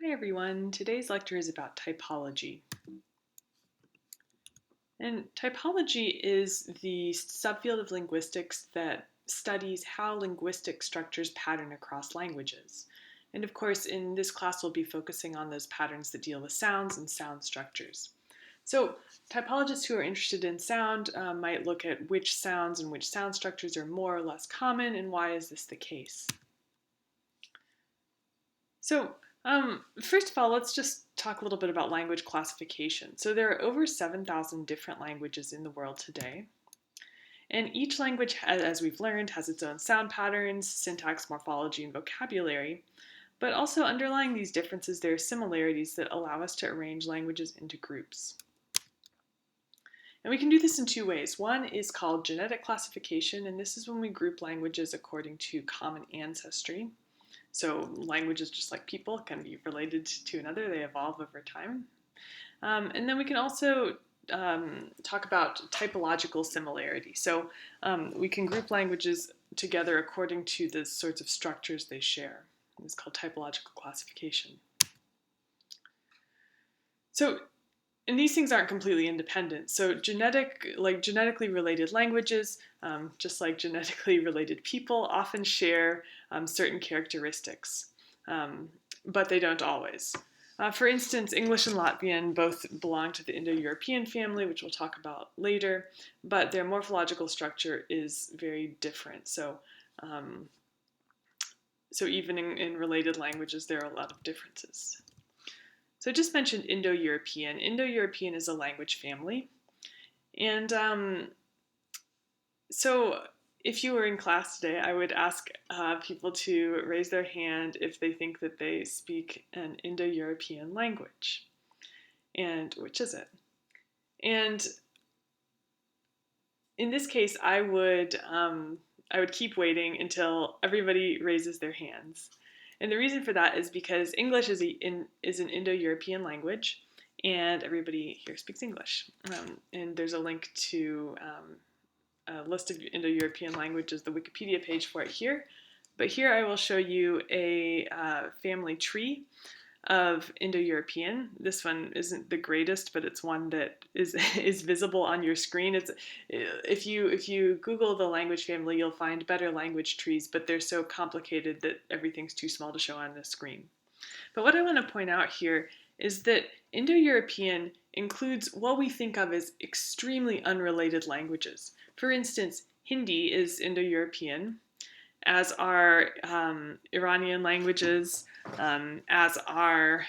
Hi everyone, today's lecture is about typology. And typology is the subfield of linguistics that studies how linguistic structures pattern across languages. And of course, in this class we'll be focusing on those patterns that deal with sounds and sound structures. So typologists who are interested in sound might look at which sounds and which sound structures are more or less common and why is this the case. So first of all, let's just talk a little bit about language classification. So there are over 7,000 different languages in the world today. And each language, as we've learned, has its own sound patterns, syntax, morphology, and vocabulary. But also underlying these differences, there are similarities that allow us to arrange languages into groups. And we can do this in two ways. One is called genetic classification, and this is when we group languages according to common ancestry. So languages, just like people, can be related to another. They evolve over time. And then we can also talk about typological similarity. So we can group languages together according to the sorts of structures they share. It's called typological classification. And these things aren't completely independent. So genetically related languages, just like genetically related people, often share certain characteristics, but they don't always. For instance, English and Latvian both belong to the Indo-European family, which we'll talk about later, but their morphological structure is very different. So even in related languages, there are a lot of differences. So I just mentioned Indo-European. Indo-European is a language family. And so if you were in class today, I would ask people to raise their hand if they think that they speak an Indo-European language. And which is it? And in this case, I would keep waiting until everybody raises their hands. And the reason for that is because English is an Indo-European language, and everybody here speaks English. And there's a link to a list of Indo-European languages, the Wikipedia page for it here. But here I will show you a family tree of Indo-European. This one isn't the greatest, but it's one that is visible on your screen. If you Google the language family, you'll find better language trees, but they're so complicated that everything's too small to show on the screen. But what I want to point out here is that Indo-European includes what we think of as extremely unrelated languages. For instance, Hindi is Indo-European, as are Iranian languages, as are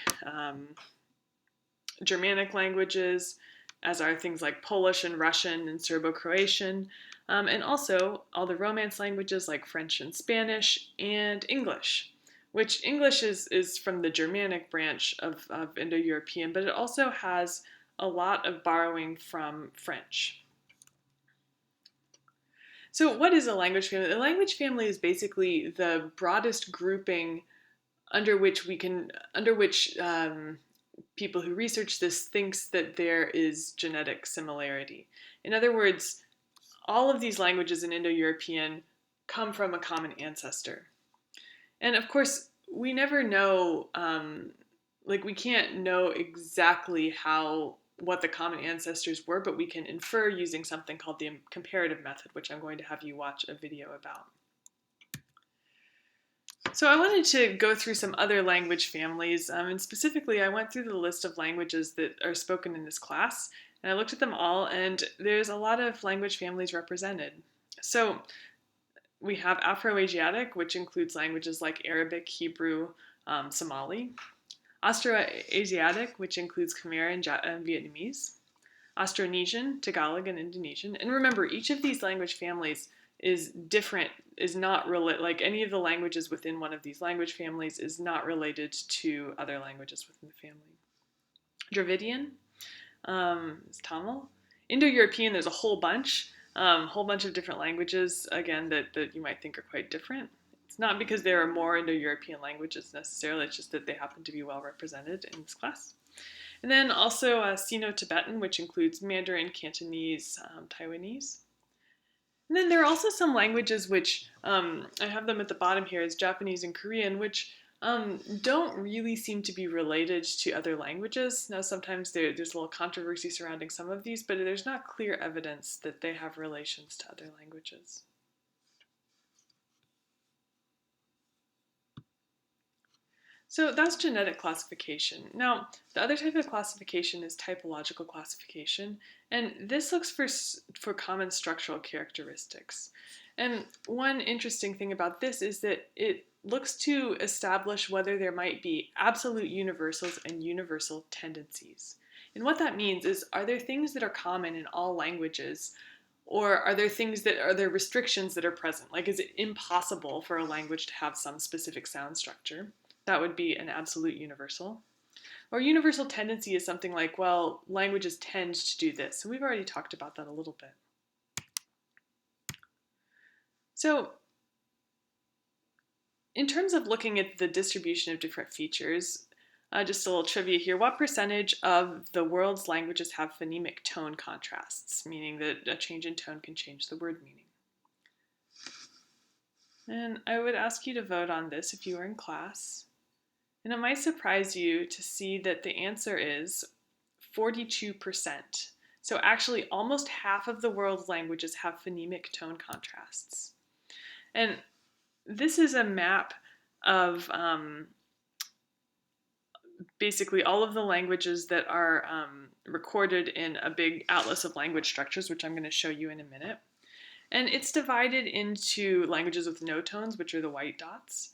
Germanic languages, as are things like Polish and Russian and Serbo-Croatian, and also all the Romance languages like French and Spanish, and English, which English is from the Germanic branch of Indo-European, but it also has a lot of borrowing from French. So what is a language family? A language family is basically the broadest grouping under which people who research this thinks that there is genetic similarity. In other words, all of these languages in Indo-European come from a common ancestor. And of course, we never know, we can't know exactly what the common ancestors were, but we can infer using something called the comparative method, which I'm going to have you watch a video about. So I wanted to go through some other language families, and specifically I went through the list of languages that are spoken in this class, and I looked at them all, and there's a lot of language families represented. So we have Afro-Asiatic, which includes languages like Arabic, Hebrew, Somali. Austroasiatic, which includes Khmer and Vietnamese. Austronesian, Tagalog, and Indonesian. And remember, each of these language families is different, is not like any of the languages within one of these language families is not related to other languages within the family. Dravidian is Tamil. Indo-European, there's a whole bunch of different languages, again, that you might think are quite different. It's not because there are more Indo-European languages necessarily, it's just that they happen to be well represented in this class. And then also Sino-Tibetan, which includes Mandarin, Cantonese, Taiwanese. And then there are also some languages which, I have them at the bottom here, is Japanese and Korean, which don't really seem to be related to other languages. Now, sometimes there's a little controversy surrounding some of these, but there's not clear evidence that they have relations to other languages. So that's genetic classification. Now, the other type of classification is typological classification, and this looks for common structural characteristics. And one interesting thing about this is that it looks to establish whether there might be absolute universals and universal tendencies. And what that means is, are there things that are common in all languages, or are there restrictions that are present? Like, is it impossible for a language to have some specific sound structure? That would be an absolute universal. Or universal tendency is something like, well, languages tend to do this. So we've already talked about that a little bit. So in terms of looking at the distribution of different features, just a little trivia here. What percentage of the world's languages have phonemic tone contrasts, meaning that a change in tone can change the word meaning? And I would ask you to vote on this if you were in class. And it might surprise you to see that the answer is 42%. So actually almost half of the world's languages have phonemic tone contrasts. And this is a map of basically all of the languages that are recorded in a big atlas of language structures, which I'm going to show you in a minute. And it's divided into languages with no tones, which are the white dots,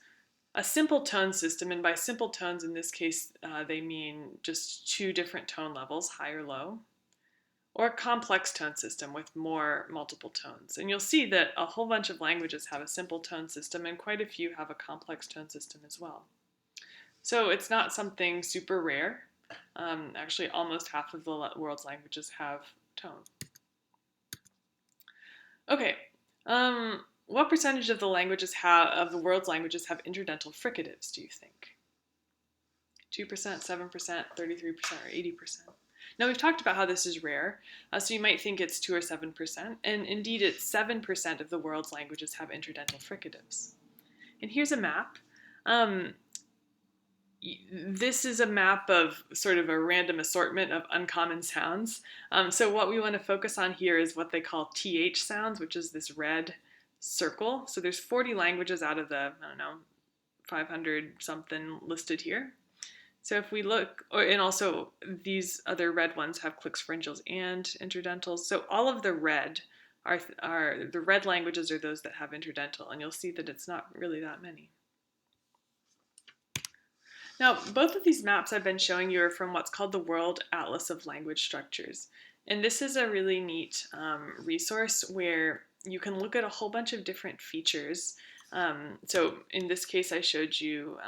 a simple tone system, and by simple tones in this case they mean just two different tone levels, high or low, or a complex tone system with more multiple tones. And you'll see that a whole bunch of languages have a simple tone system, and quite a few have a complex tone system as well. So it's not something super rare. Actually, almost half of the world's languages have tone. Okay. What percentage of the world's languages have interdental fricatives, do you think? 2%, 7%, 33%, or 80%? Now, we've talked about how this is rare, so you might think it's 2 or 7%, and indeed it's 7% of the world's languages have interdental fricatives. And here's a map. This is a map of sort of a random assortment of uncommon sounds. So what we want to focus on here is what they call TH sounds, which is this red circle. So there's 40 languages out of the, 500 something listed here. So if we look, and also these other red ones have clicks, pharyngeals, and interdentals. So all of the red are the red languages are those that have interdental, and you'll see that it's not really that many. Now, both of these maps I've been showing you are from what's called the World Atlas of Language Structures. And this is a really neat resource where you can look at a whole bunch of different features. So in this case, I showed you,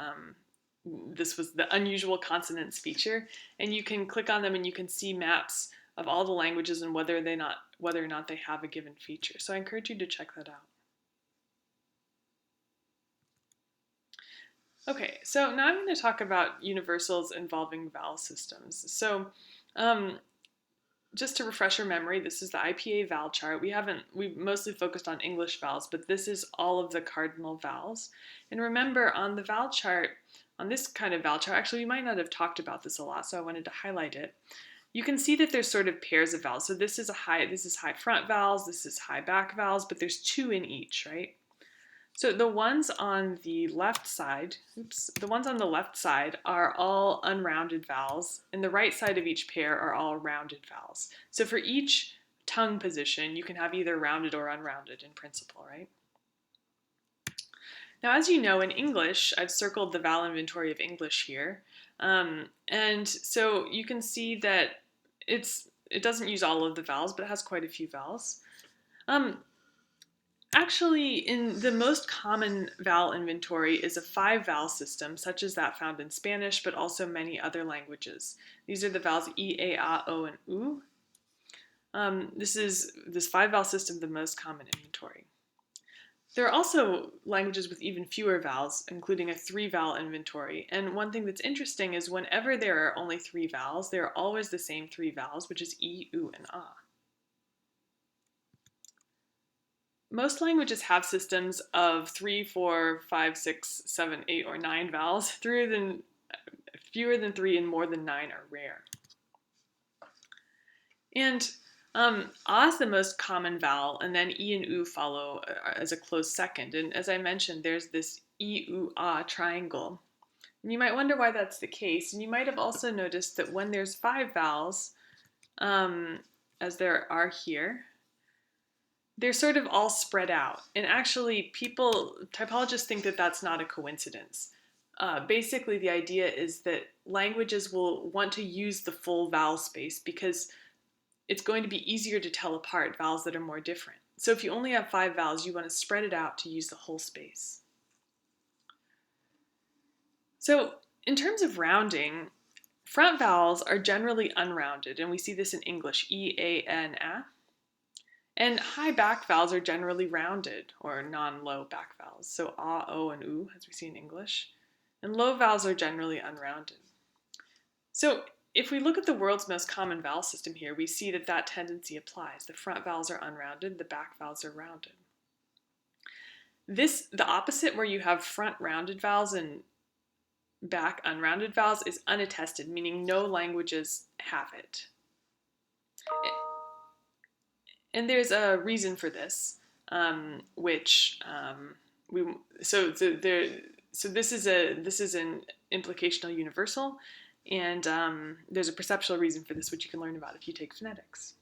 this was the unusual consonants feature, and you can click on them and you can see maps of all the languages and whether or not they have a given feature. So I encourage you to check that out. Okay, so now I'm going to talk about universals involving vowel systems. So just to refresh your memory, this is the IPA vowel chart. We've mostly focused on English vowels, but this is all of the cardinal vowels. And remember, on the vowel chart, on this kind of vowel chart, actually we might not have talked about this a lot, so I wanted to highlight it. You can see that there's sort of pairs of vowels. So this is high front vowels, this is high back vowels, but there's two in each, right? So the ones on the left side, are all unrounded vowels, and the right side of each pair are all rounded vowels. So for each tongue position, you can have either rounded or unrounded in principle, right? Now, as you know, in English, I've circled the vowel inventory of English here, and so you can see that it doesn't use all of the vowels, but it has quite a few vowels. Actually, in the most common vowel inventory is a 5-vowel system, such as that found in Spanish, but also many other languages. These are the vowels E, A, A, O, and U. This 5-vowel system, the most common inventory. There are also languages with even fewer vowels, including a 3-vowel inventory. And one thing that's interesting is whenever there are only 3 vowels, they are always the same 3 vowels, which is E, U, and A. Most languages have systems of 3, 4, 5, 6, 7, 8, or 9 vowels. Fewer than 3 and more than 9 are rare. And A is the most common vowel, and then E and U follow as a close second. And as I mentioned, there's this E-U-A triangle. And you might wonder why that's the case. And you might have also noticed that when there's 5 vowels, as there are here, they're sort of all spread out. And actually, typologists think that that's not a coincidence. Basically, the idea is that languages will want to use the full vowel space because it's going to be easier to tell apart vowels that are more different. So if you only have 5 vowels, you want to spread it out to use the whole space. So in terms of rounding, front vowels are generally unrounded, and we see this in English, E, A, N, A. And high back vowels are generally rounded, or non-low back vowels, so A, O, and U, as we see in English. And low vowels are generally unrounded. So if we look at the world's most common vowel system here, we see that that tendency applies. The front vowels are unrounded, the back vowels are rounded. The opposite, where you have front rounded vowels and back unrounded vowels, is unattested, meaning no languages have it. And there's a reason for this, this is an implicational universal, and there's a perceptual reason for this, which you can learn about if you take phonetics.